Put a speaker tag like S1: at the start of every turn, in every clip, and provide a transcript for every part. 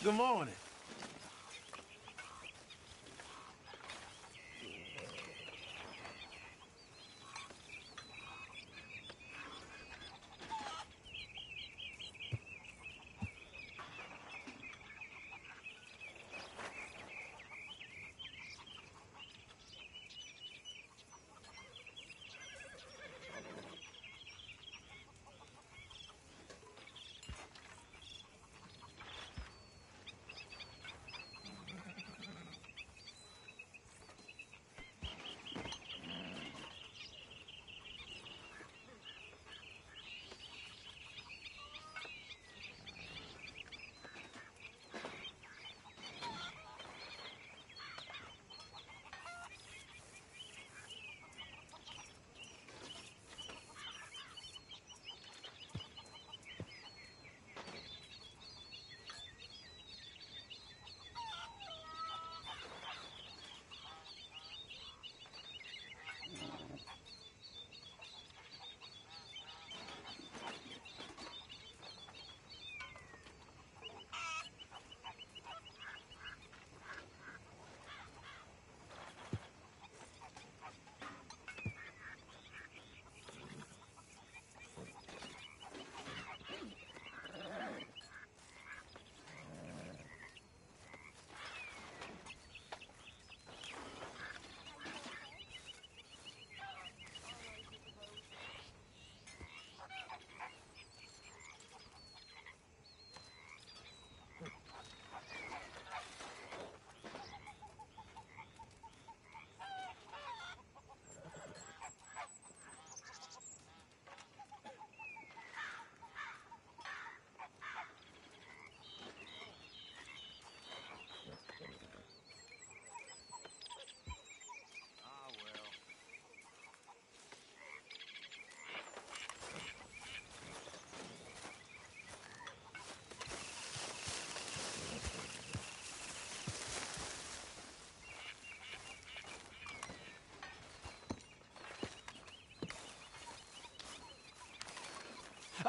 S1: Good morning.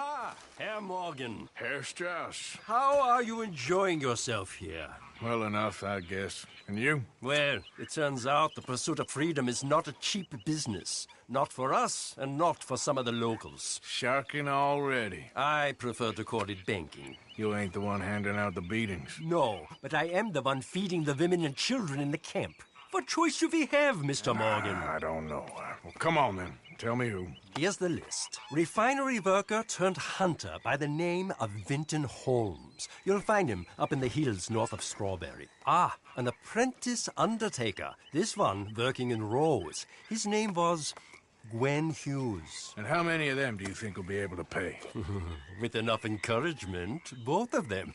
S2: Ah, Herr Morgan.
S3: Herr Strauss.
S2: How are you enjoying yourself here?
S3: Well enough, I guess. And you?
S2: Well, it turns out the pursuit of freedom is not a cheap business. Not for us, and not for some of the locals.
S3: Sharking already.
S2: I prefer to call it banking.
S3: You ain't the one handing out the beatings.
S2: No, but I am the one feeding the women and children in the camp. What choice do we have, Mr. Morgan?
S3: I don't know. Well, come on, then. Tell me who.
S2: Here's the list. Refinery worker turned hunter by the name of Vinton Holmes. You'll find him up in the hills north of Strawberry. Ah, an apprentice undertaker. This one working in Rose. His name was Gwen Hughes.
S3: And how many of them do you think will be able to pay?
S2: With enough encouragement, both of them.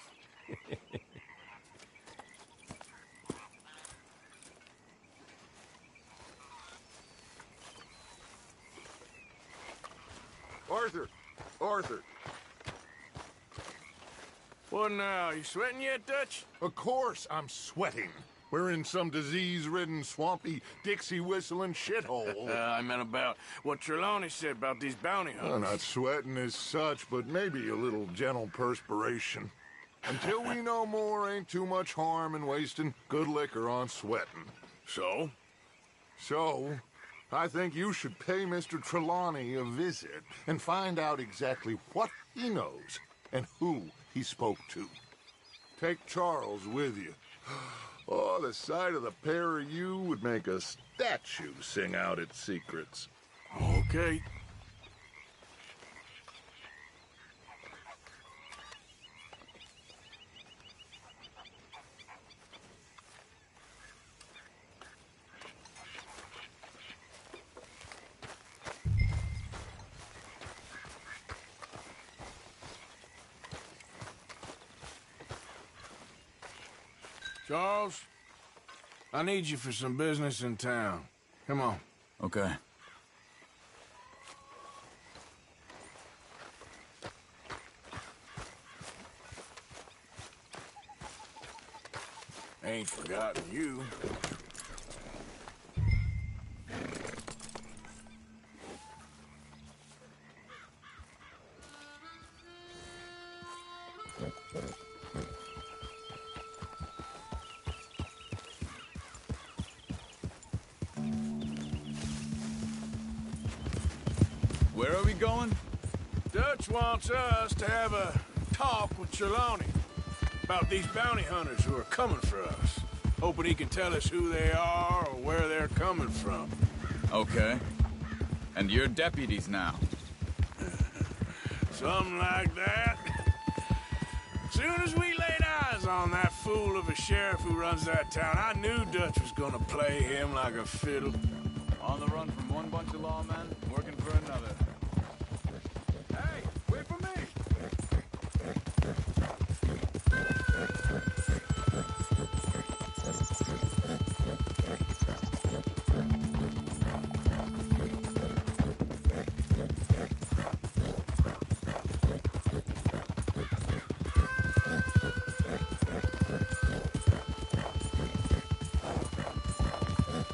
S4: Arthur! Arthur!
S3: What now? You sweating yet, Dutch?
S4: Of course I'm sweating. We're in some disease-ridden, swampy, Dixie-whistling shithole.
S3: I meant about what Trelawney said about these bounty
S4: I'm
S3: hunters.
S4: not sweating as such, but maybe a little gentle perspiration. Until we know more, ain't too much harm in wasting good liquor on sweating.
S3: So?
S4: So, I think you should pay Mr. Trelawney a visit and find out exactly what he knows and who he spoke to. Take Charles with you. Oh, the sight of the pair of you would make a statue sing out its secrets.
S3: Okay. Charles, I need you for some business in town. Come on.
S5: Okay.
S3: Ain't forgotten you.
S1: are we going?
S3: Dutch wants us to have a talk with Trelawney about these bounty hunters who are coming for us. Hoping he can tell us who they are or where they're coming from.
S1: Okay. And you're deputies now.
S3: Something like that. Soon as we laid eyes on that fool of a sheriff who runs that town, I knew Dutch was gonna play him like a fiddle.
S1: On the run from one bunch of lawmen, working for another. Hey, wait for me!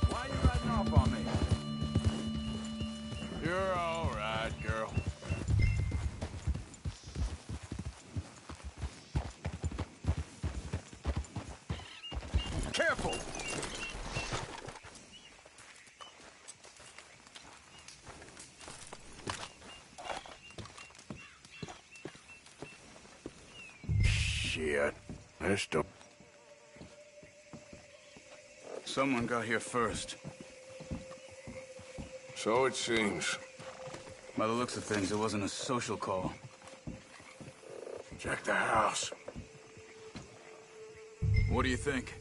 S1: Why are you riding off on me?
S3: You're all right, girl.
S1: Careful!
S3: Shit. This don't...
S1: Someone got here first.
S3: So it seems.
S1: By the looks of things, it wasn't a social call.
S3: Check the house.
S1: What do you think?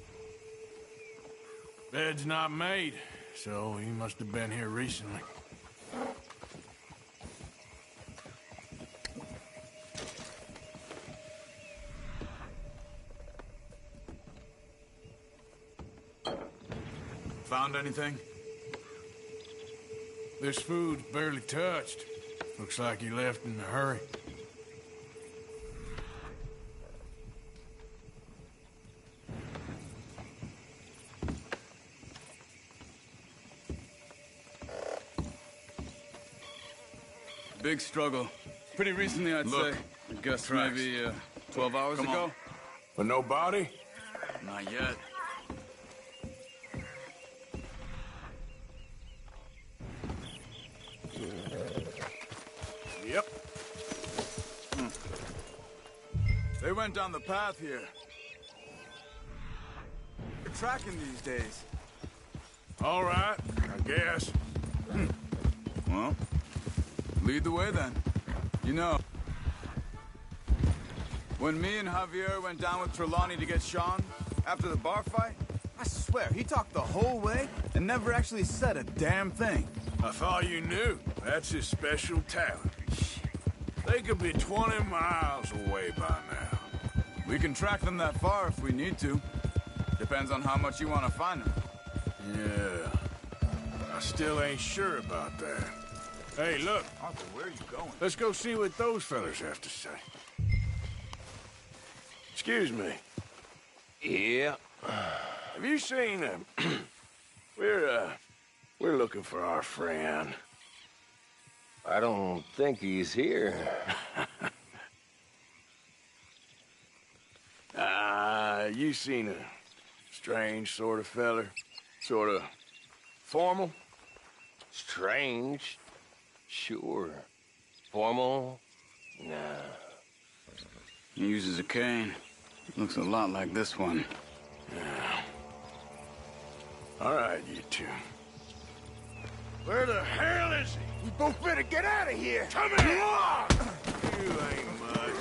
S3: Bed's not made, so he must have been here recently.
S1: Found anything?
S3: This food's barely touched. Looks like he left in a hurry.
S1: Big struggle. Pretty recently, I'd
S3: Look,
S1: say. I guess
S3: tracks.
S1: maybe 12 hours
S3: Come
S1: ago?
S3: on. But no body?
S1: Not yet.
S3: Yep.
S1: They went down the path here. They're tracking these days.
S3: All right, I guess.
S1: Well, lead the way then. You know, when me and Javier went down with Trelawney to get Sean, after the bar fight, I swear, he talked the whole way and never actually said a damn thing.
S3: I thought you knew. That's his special talent. They could be 20 miles away by now.
S1: We can track them that far if we need to. Depends on how much you want to find them.
S3: Yeah. I still ain't sure about that. Hey, look.
S1: Arthur, where are you going?
S3: Let's go see what those fellas have to say. Excuse me.
S2: Yeah.
S3: Have you seen we're looking for our friend.
S2: I don't think he's here.
S3: You seen a strange sort of feller? Sort of formal?
S2: Strange? Sure. Formal? Nah.
S1: He uses a cane. Looks a lot like this one.
S3: All right, you two. Where the hell is he?
S4: We both better get out of here.
S3: Come here! You ain't much.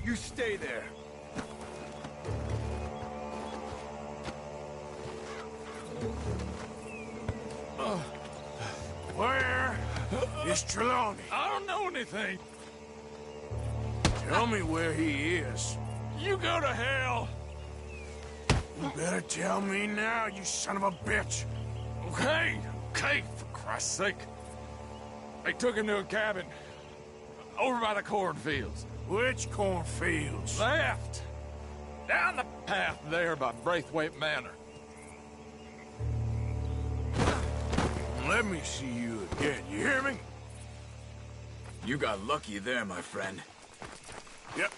S1: You stay there.
S3: Where is Trelawney?
S5: I don't know anything.
S3: Tell me where he is.
S5: You go to hell.
S3: You better tell me now, you son of a bitch.
S5: Okay, for Christ's sake. They took him to a cabin over by the cornfields.
S3: Which cornfields?
S5: Left. Down the path there by Braithwaite Manor.
S3: Let me see you again, you hear me?
S1: You got lucky there, my friend.
S3: Yep.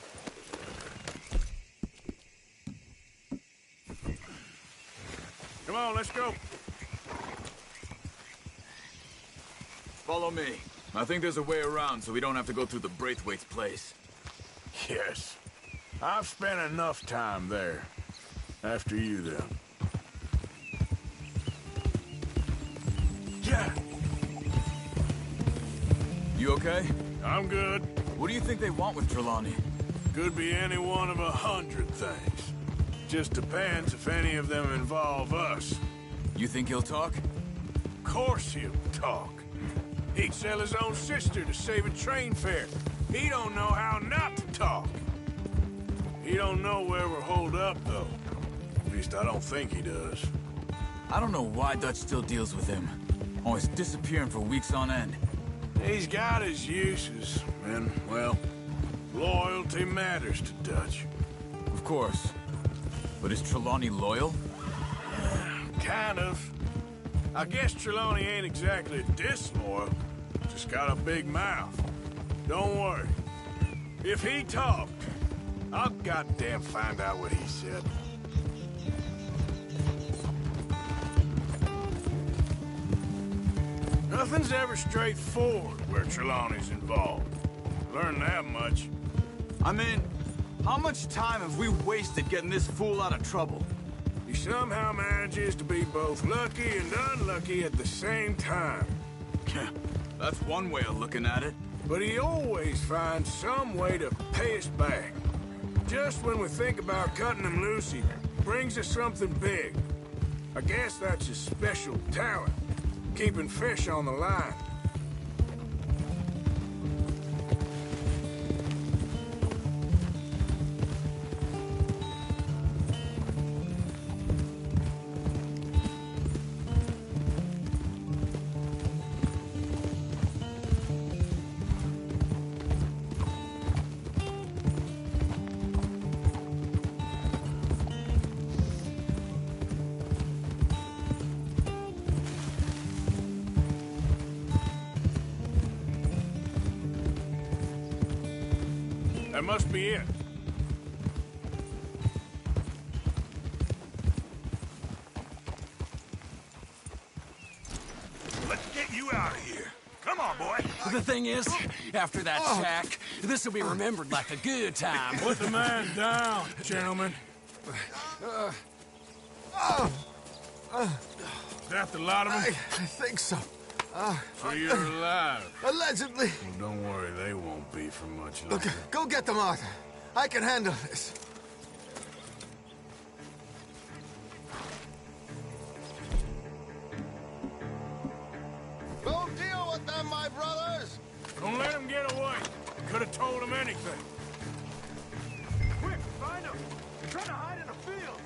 S3: Come on, let's go.
S1: Follow me. I think there's a way around so we don't have to go through the Braithwaite's place.
S3: Yes. I've spent enough time there. After you, then. Yeah.
S1: You okay?
S3: I'm good.
S1: What do you think they want with Trelawney?
S3: Could be any one of 100 things. Just depends if any of them involve us.
S1: You think he'll talk?
S3: Of course he'll talk. He'd sell his own sister to save a train fare. He don't know how not to talk. He don't know where we're holed up, though. At least I don't think he does.
S1: I don't know why Dutch still deals with him. Always disappearing for weeks on end.
S3: He's got his uses, and, well, loyalty matters to Dutch.
S1: Of course. But is Trelawney loyal?
S3: Kind of. I guess Trelawney ain't exactly disloyal. Just got a big mouth. Don't worry. If he talked, I'll goddamn find out what he said. Nothing's ever straightforward where Trelawney's involved. Learn that much.
S1: I mean, how much time have we wasted getting this fool out of trouble?
S3: He somehow manages to be both lucky and unlucky at the same time.
S1: That's one way of looking at it.
S3: But he always finds some way to pay us back. Just when we think about cutting him loose, he brings us something big. I guess that's his special talent, keeping fish on the line. That must be it. Let's get you out of here. Come on, boy.
S2: The thing is, after that shack, this will be remembered like a good time.
S3: Put the man down, gentlemen. Is that the lot of them?
S6: I think so.
S3: So you're alive.
S6: Allegedly.
S3: Well, don't worry, they won't be for much longer.
S6: Look, go get them, Arthur. I can handle this.
S4: Go deal with them, my brothers!
S3: Don't let him get away. Could have told him anything.
S1: Quick, find him! They're trying to hide in a field!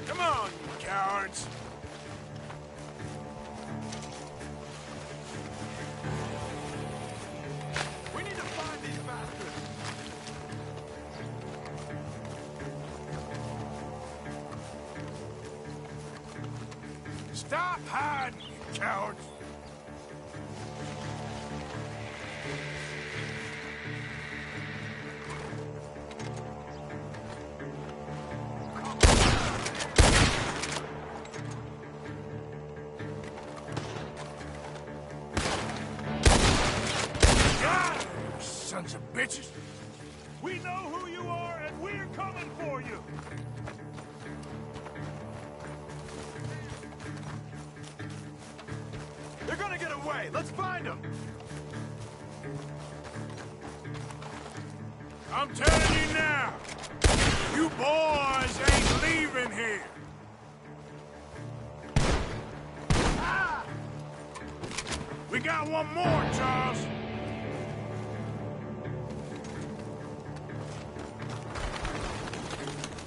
S3: Come on, you cowards.
S1: We need to find these bastards!
S3: Stop hiding, you cowards. God, you sons of bitches. We know who you are, and we're coming for you.
S1: They're gonna get away! Let's find them!
S3: I'm telling you now, you boys ain't leaving here. Ah! We got one more, Charles.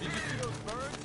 S1: Did you see those birds?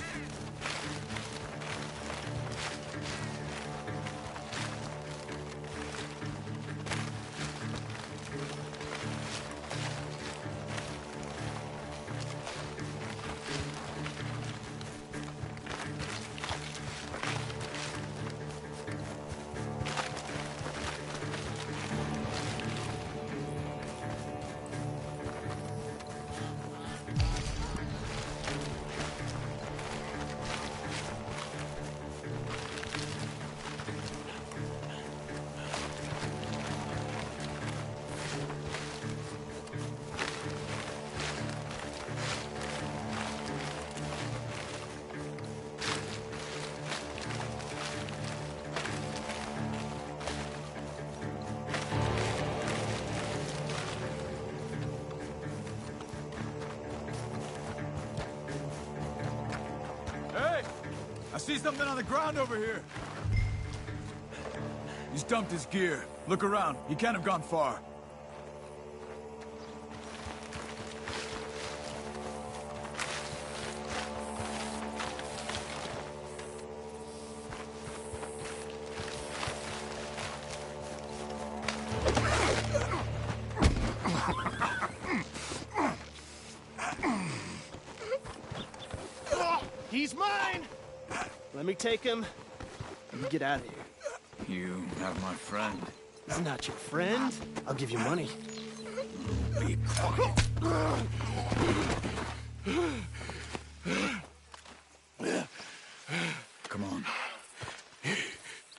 S1: see something on the ground over here. He's dumped his gear. Look around. He can't have gone far.
S7: He's mine! Let me take him, and you get out of here.
S1: You have my friend.
S7: He's not your friend. I'll give you money.
S1: Be quiet. Come on.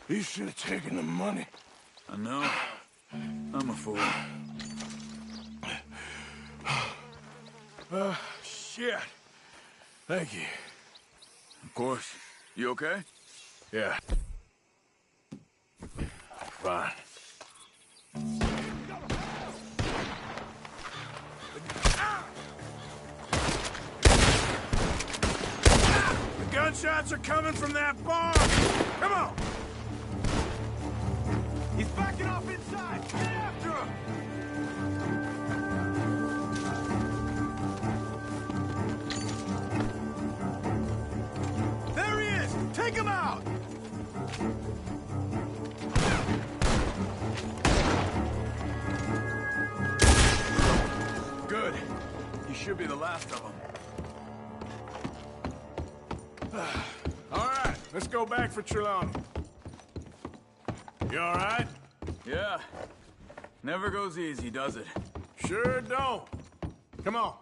S3: You should have taken the money.
S1: I know. I'm a fool.
S3: Shit. Thank you.
S1: Of course. You okay?
S3: Yeah. Fine. The gunshots are coming from that bar! Come on!
S1: He's backing off inside! Get after him! There he is! Take him out! Good. He should be the last of them.
S3: All right, let's go back for Trelawney. You all right?
S1: Yeah. Never goes easy, does it?
S3: Sure don't. Come on.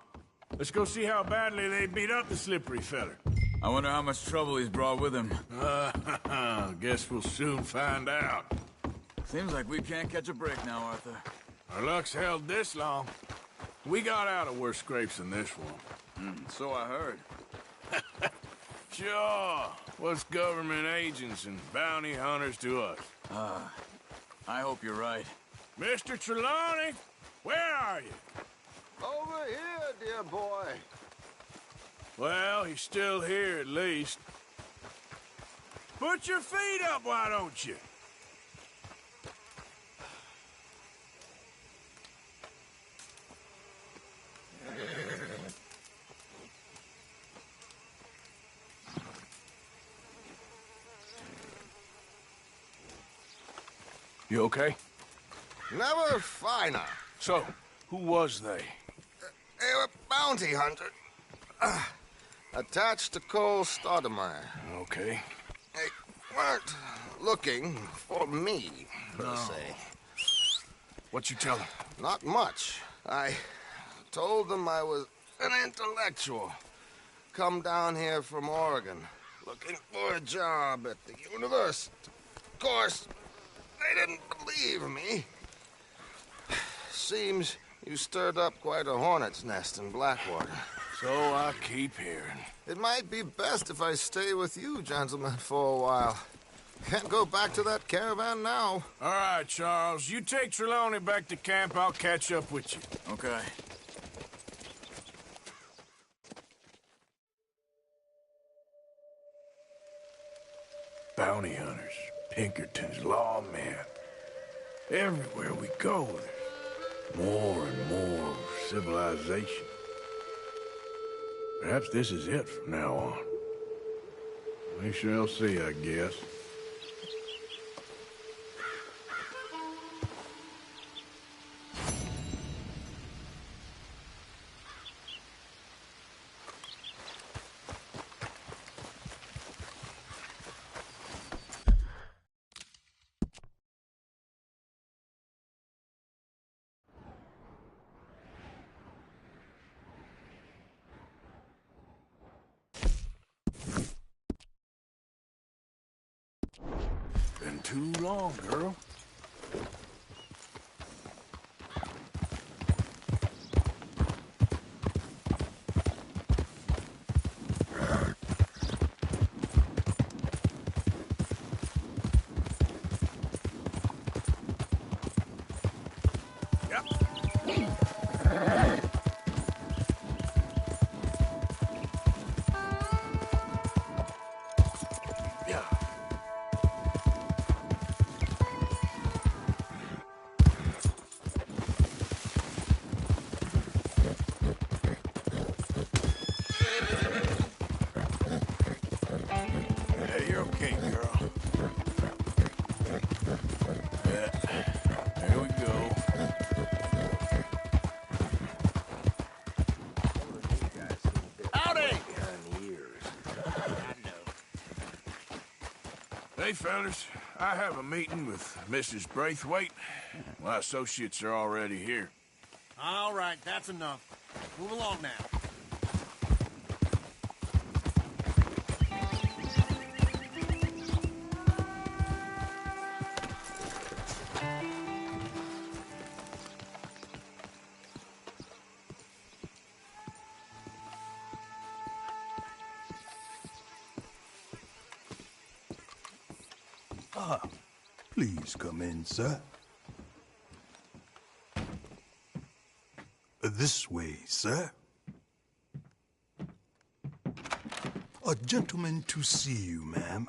S3: Let's go see how badly they beat up the slippery feller.
S1: I wonder how much trouble he's brought with him.
S3: Guess we'll soon find out.
S1: Seems like we can't catch a break now, Arthur.
S3: Our luck's held this long. We got out of worse scrapes than this one.
S1: So I heard.
S3: Sure. What's government agents and bounty hunters to us?
S1: I hope you're right.
S3: Mr. Trelawney, where are you?
S6: Over here, dear boy.
S3: Well, he's still here at least. Put your feet up, why don't you? You okay?
S6: Never finer.
S3: So, who was they?
S6: They were bounty hunter. Attached to Cole Stoudemire.
S3: Okay.
S6: They weren't looking for me, per se.
S3: What you tell them?
S6: Not much. I told them I was an intellectual. Come down here from Oregon, looking for a job at the university. Of course, they didn't believe me. Seems you stirred up quite a hornet's nest in Blackwater.
S3: So I keep hearing.
S6: It might be best if I stay with you, gentlemen, for a while. Can't go back to that caravan now.
S3: All right, Charles. You take Trelawney back to camp. I'll catch up with you.
S1: Okay.
S3: Bounty hunters, Pinkertons, lawmen. Everywhere we go, there's more and more civilization. Perhaps this is it from now on. We shall see, I guess. Been too long, girl. you're okay, girl. Yeah. There we go.
S6: Howdy!
S3: Hey, fellas. I have a meeting with Mrs. Braithwaite. My associates are already here.
S8: All right, that's enough. Move along now.
S9: Please come in, sir. This way, sir. A gentleman to see you, ma'am.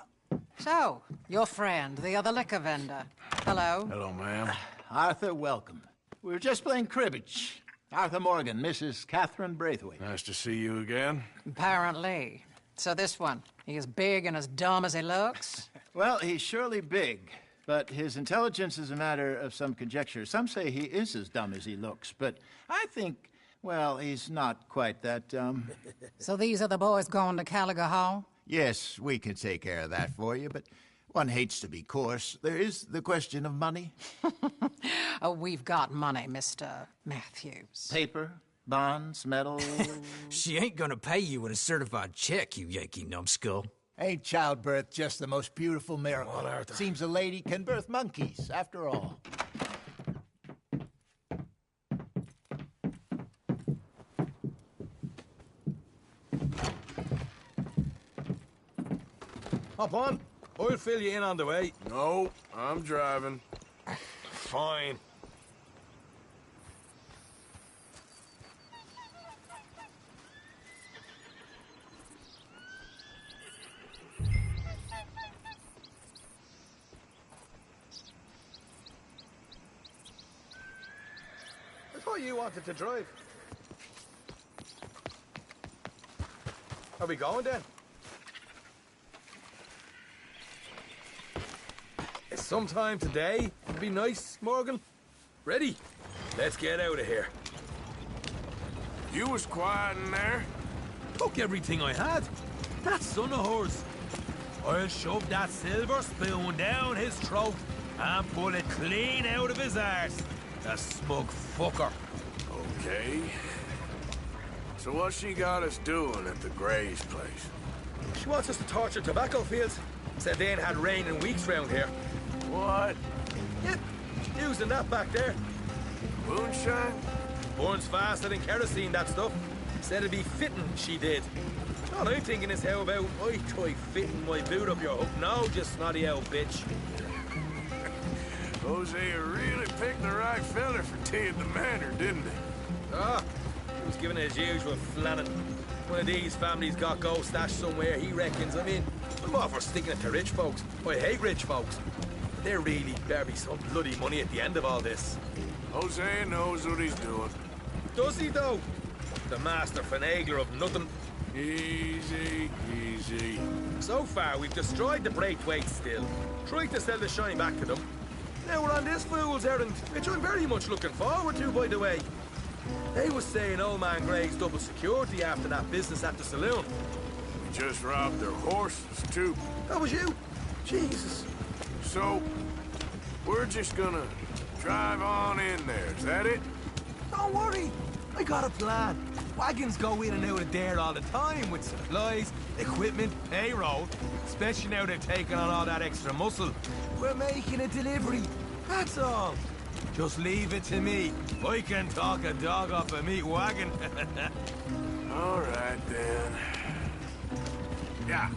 S10: So, your friend, the other liquor vendor. Hello.
S3: Hello, ma'am.
S11: Arthur, welcome. We were just playing cribbage. Arthur Morgan, Mrs. Catherine Braithwaite.
S3: Nice to see you again.
S10: Apparently. So this one, he is big and as dumb as he looks?
S11: Well, he's surely big, but his intelligence is a matter of some conjecture. Some say he is as dumb as he looks, but I think, well, he's not quite that dumb.
S10: So these are the boys going to Caliga Hall?
S11: Yes, we can take care of that for you, but one hates to be coarse. There is the question of money.
S10: Oh, we've got money, Mr. Matthews.
S11: Paper, bonds, metal.
S12: She ain't gonna pay you with a certified check, you Yankee numbskull.
S13: Ain't childbirth just the most beautiful miracle? Seems a lady can birth monkeys, after all.
S8: Hop on. I'll fill you in on the way.
S3: No, I'm driving.
S8: Fine. I thought you wanted to drive. Are we going then? Sometime today would be nice, Morgan. Ready? Let's get out of here.
S3: You was quiet in there.
S12: Took everything I had. That son of hers. I'll shove that silver spoon down his throat and pull it clean out of his arse. The smug fucker.
S3: Okay. So what's she got us doing at the Gray's place?
S8: She wants us to torture tobacco fields. Said they ain't had rain in weeks round here.
S3: What?
S8: Yeah, using that back there.
S3: Moonshine?
S8: Burns faster than kerosene, that stuff. Said it'd be fitting, she did. All I'm thinking is how about I try fitting my boot up your hook now, just snotty old bitch.
S3: Hosea really picked the right fella for tea at the manor, didn't he?
S8: Ah, he was giving his usual flannin'. One of these families got gold stashed somewhere, he reckons. I mean, I'm all for sticking it to rich folks. I hate rich folks. But there really better be some bloody money at the end of all this.
S3: Hosea knows what he's doing.
S8: Does he, though? The master finagler of nothing.
S3: Easy, easy.
S8: So far, we've destroyed the Braithwaites still. Tried to sell the shine back to them. Now we're on this fool's errand, which I'm very much looking forward to, by the way. They was saying old man Gray's double security after that business at the saloon.
S3: We just robbed their horses, too.
S8: That was you? Jesus.
S3: So, we're just gonna drive on in there, is that it?
S12: Don't worry. I got a plan. Wagons go in and out of there all the time with supplies, equipment, payroll. Especially now they've taken on all that extra muscle. We're making a delivery. That's all. Just leave it to me. I can talk a dog off a meat wagon.
S3: All right, then. Yeah.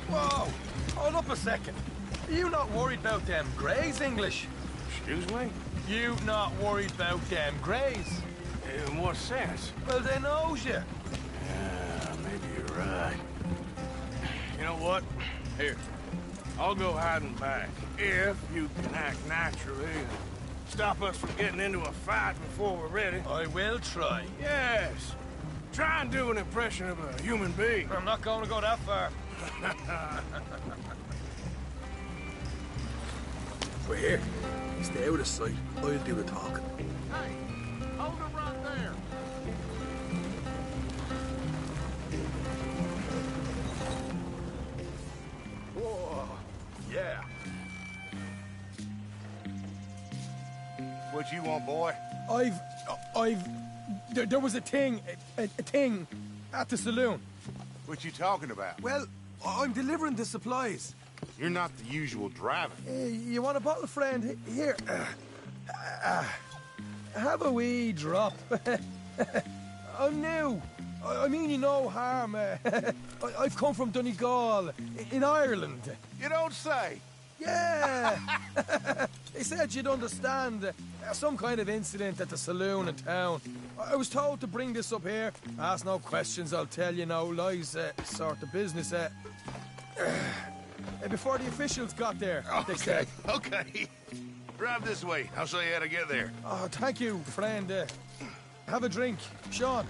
S8: Whoa! Hold up a second. Are you not worried about them Greys, English?
S3: Excuse me?
S8: You not worried about them Greys?
S3: In what sense?
S8: Well, they knows you.
S3: Yeah, maybe you're right. You know what? Here, I'll go hiding back. If you can act naturally and stop us from getting into a fight before we're ready.
S12: I will try.
S3: Yes. Try and do an impression of a human being.
S12: I'm not going to go that far.
S3: We're here. Stay out of sight. I'll do the talking.
S4: Hey, hold him right there.
S3: Whoa. Yeah.
S4: What you want, boy?
S12: There was a thing at the saloon.
S4: What you talking about?
S12: Well, I'm delivering the supplies.
S4: You're not the usual driver.
S12: You want a bottle, friend? Here. Have a wee drop. I'm new. I mean you no harm. I've come from Donegal, in Ireland.
S4: You don't say.
S12: Yeah. They said you'd understand. Some kind of incident at the saloon in town. I was told to bring this up here. Ask no questions, I'll tell you no lies. Sort of business. Before the officials got there, they said.
S4: Okay. Drive this way. I'll show you how to get there.
S12: Oh, thank you, friend. Have a drink. Sean.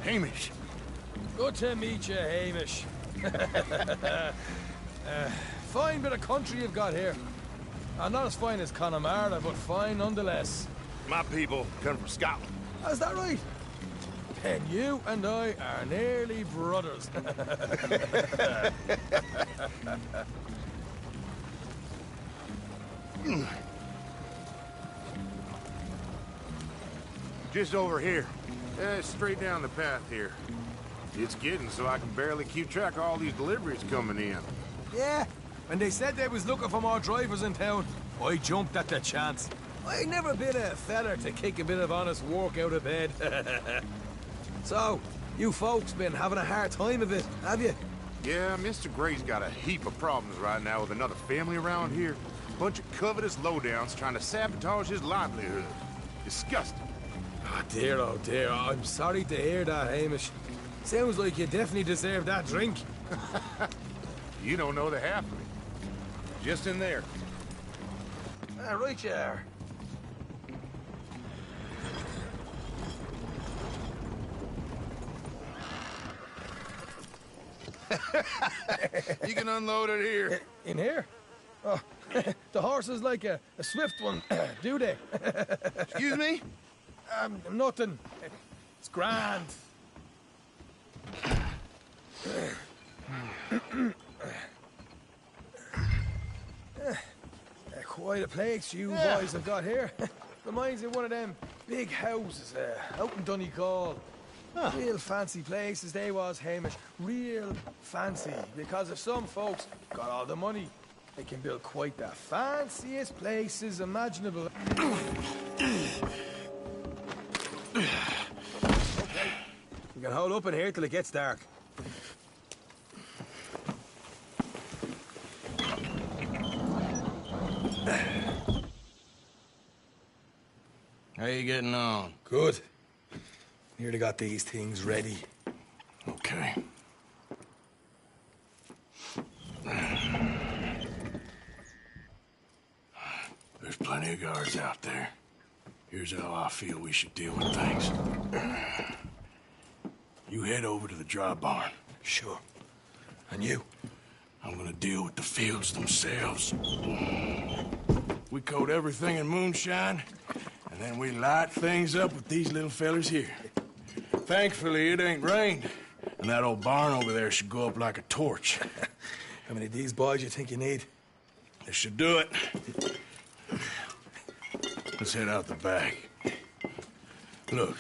S3: Hamish.
S12: Good to meet you, Hamish. Fine bit of country you've got here. Not as fine as Connemara, but fine nonetheless.
S4: My people come from Scotland.
S12: Is that right? Then you and I are nearly brothers.
S4: Just over here. Straight down the path here. It's getting so I can barely keep track of all these deliveries coming in.
S12: Yeah, when they said they was looking for more drivers in town, I jumped at the chance. I never been a feller to kick a bit of honest work out of bed. So, you folks been having a hard time of it, have you?
S4: Yeah, Mr. Gray's got a heap of problems right now with another family around here. Bunch of covetous lowdowns trying to sabotage his livelihood. Disgusting.
S12: Oh dear, I'm sorry to hear that, Hamish. Sounds like you definitely deserve that drink.
S4: You don't know the half of it. Just in there.
S12: Right you are.
S4: You can unload it here.
S12: In here? Oh, the horse is like a swift one, do they?
S4: Excuse me?
S12: Nothing. It's grand. Quite a place you boys have got here. Reminds me of one of them big houses out in Donegal. Real fancy places they was, Hamish. Real fancy. Because if some folks got all the money, they can build quite the fanciest places imaginable. Okay. We can hold up in here till it gets dark.
S3: How you getting on?
S12: Good. Nearly got these things ready.
S3: Okay. There's plenty of guards out there. Here's how I feel we should deal with things. You head over to the dry barn.
S12: Sure. And you?
S3: I'm gonna deal with the fields themselves. We coat everything in moonshine, and then we light things up with these little fellers here. Thankfully, it ain't rained, and that old barn over there should go up like a torch.
S12: How many of these boys you think you need?
S3: This should do it. Let's head out the back. Look,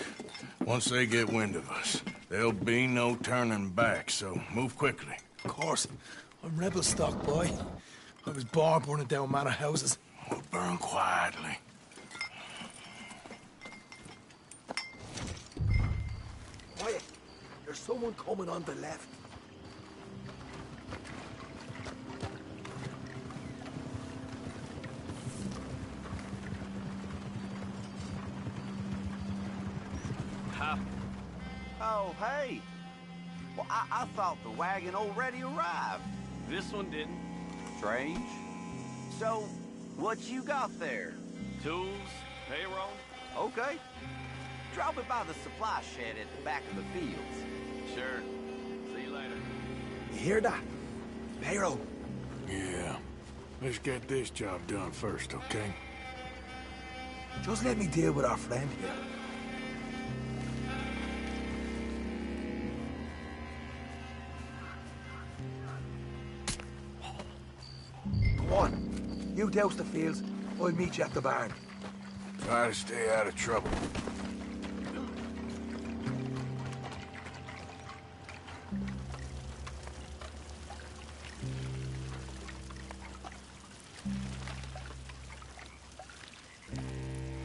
S3: once they get wind of us, there'll be no turning back, so move quickly.
S12: Of course. I'm rebel stock, boy. I was born burning down manor houses.
S3: We'll burn quietly.
S12: Quiet. There's someone coming on the left.
S14: happened?
S15: Oh, hey. Well, I thought the wagon already arrived.
S14: This one didn't.
S15: Strange. So, what you got there?
S14: Tools, payroll.
S15: Okay. Drop it by the supply shed at the back of the fields.
S14: Sure. See you later.
S12: You hear that? Payroll.
S3: Yeah. Let's get this job done first, okay?
S12: Just let me deal with our friend here. Go on. You douse the fields. I'll meet you at the barn.
S3: Try to stay out of trouble.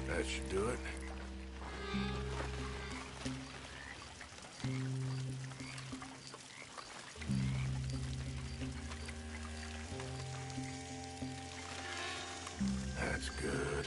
S3: That should do it. That's good.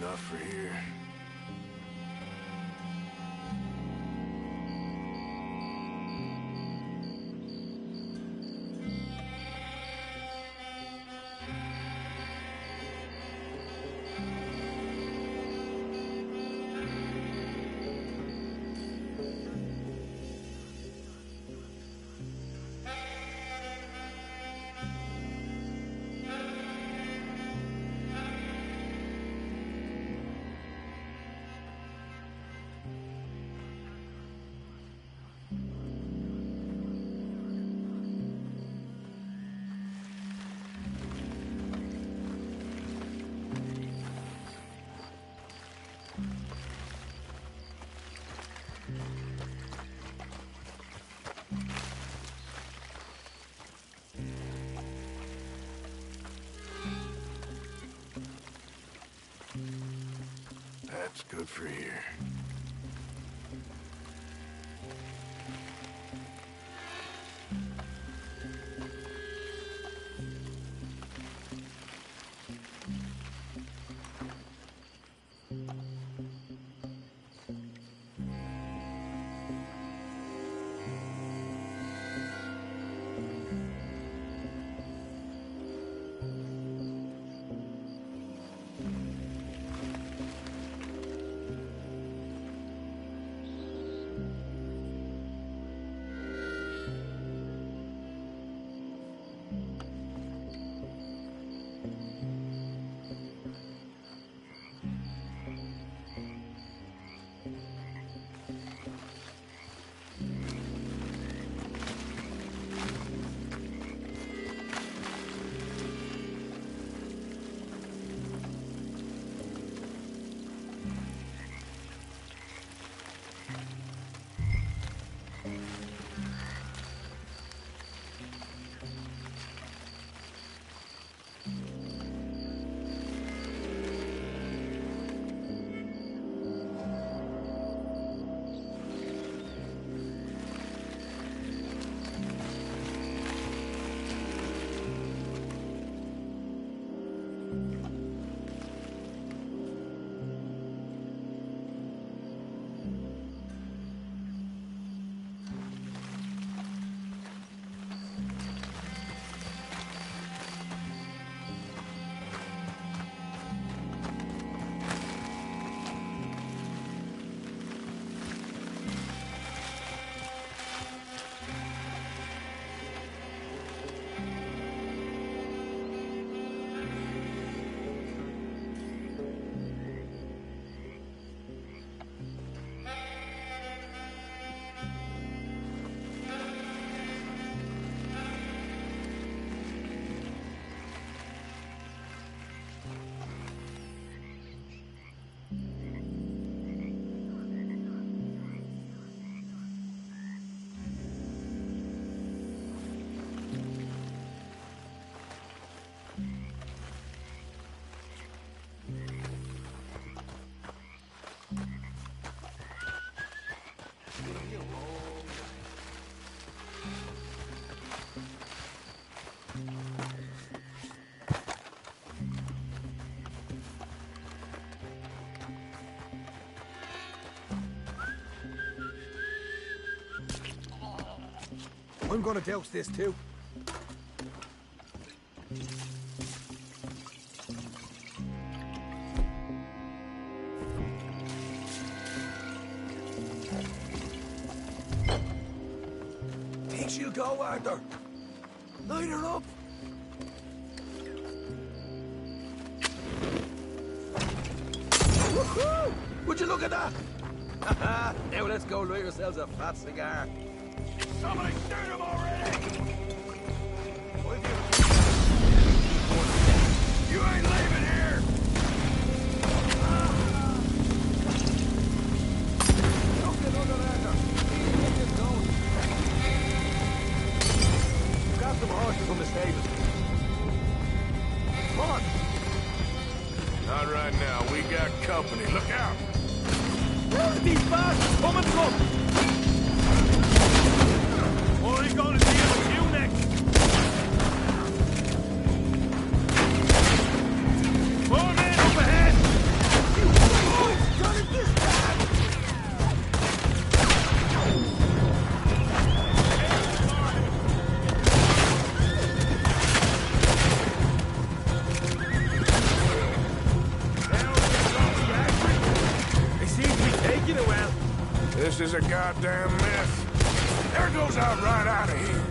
S3: Enough for here. That's good for here.
S12: I'm gonna douse this too. Think she'll go, Arthur? Light her up. Woohoo! Would you look at that? Now let's go light ourselves a fat cigar.
S3: Somebody shoot him already! You ain't leaving here!
S12: Don't get under there. Get this going. Grab some horses from the stable. Come on.
S3: Not right now. We got company. Look out!
S12: Where are these bastards coming from?
S3: Or he's going to deal with you next. More men up ahead!
S12: Turn this back!
S3: They seem to be taking it well. This is a goddamn mess. There goes out right out of here.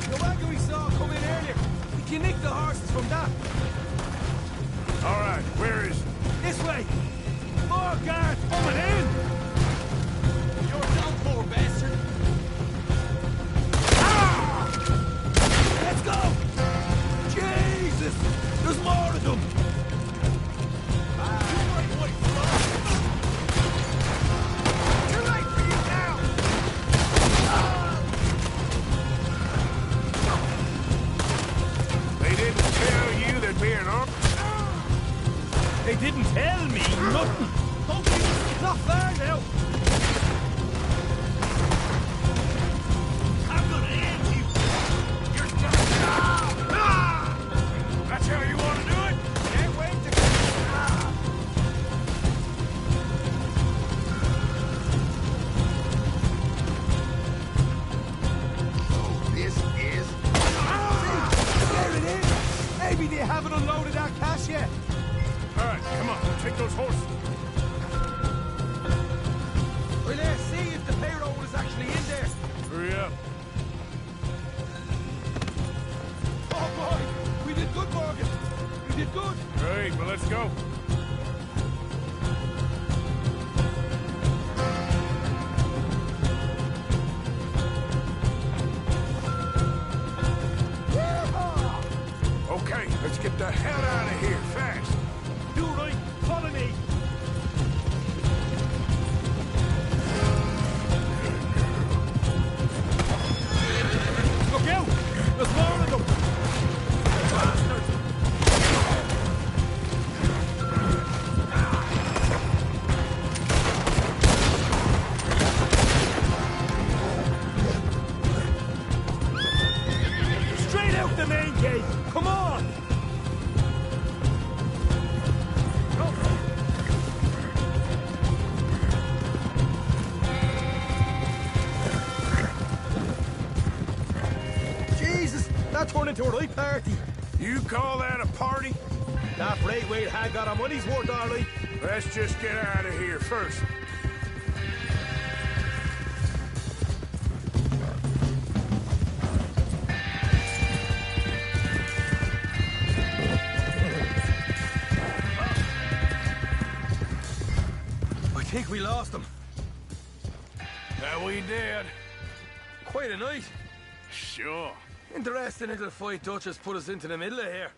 S12: The wagon we saw come in earlier. We can nick the horses from that.
S3: All right, where is it?
S12: This way. More guards coming in.
S5: You're done for, bastard.
S12: Ah! Let's go. Jesus, there's more of them.
S3: They didn't tell me nothing.
S12: Don't be not fair now.
S3: I'm gonna end you. You're done. Ah! That's how you want to do it? Can't wait to
S6: So this is...
S12: There it is. Maybe they haven't unloaded our cash yet.
S3: All right, come on, take those horses.
S12: Well, let's see if the payroll is actually in there.
S3: Hurry up.
S12: Oh boy, we did good, Morgan. We did good.
S3: Great, well, let's go. Okay, let's get the hell out of here, fast.
S12: Do right, follow me.
S3: Look out! There's more of them! Bastards!
S12: Straight out the main gate. Come on. Jesus, that turned into a right party.
S3: You call that a party?
S12: That Braithwaite had got our money's worth, all right.
S3: Let's just get out of here first.
S12: I think we lost them.
S3: That we did.
S12: Quite a night.
S3: Sure.
S12: Interesting little fight Duchess put us into the middle of here.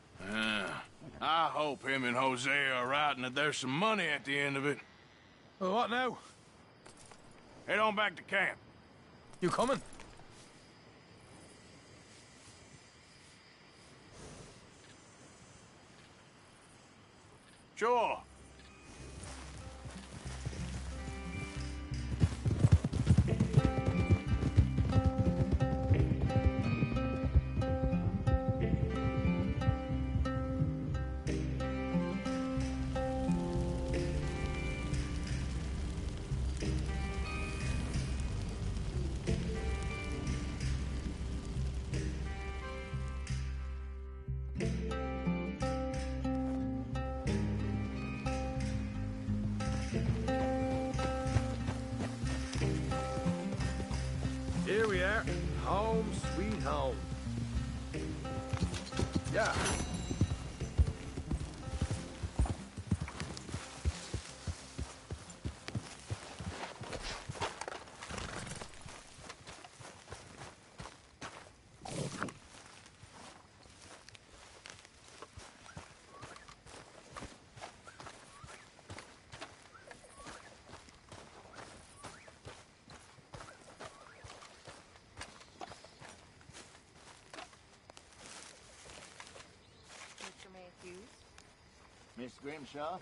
S3: I hope him and Hosea are right and that there's some money at the end of it.
S12: Well, what now?
S3: Head on back to camp.
S12: You coming?
S3: Sure.
S8: Here we are. Home sweet home. Yeah.
S11: Miss Grimshaw?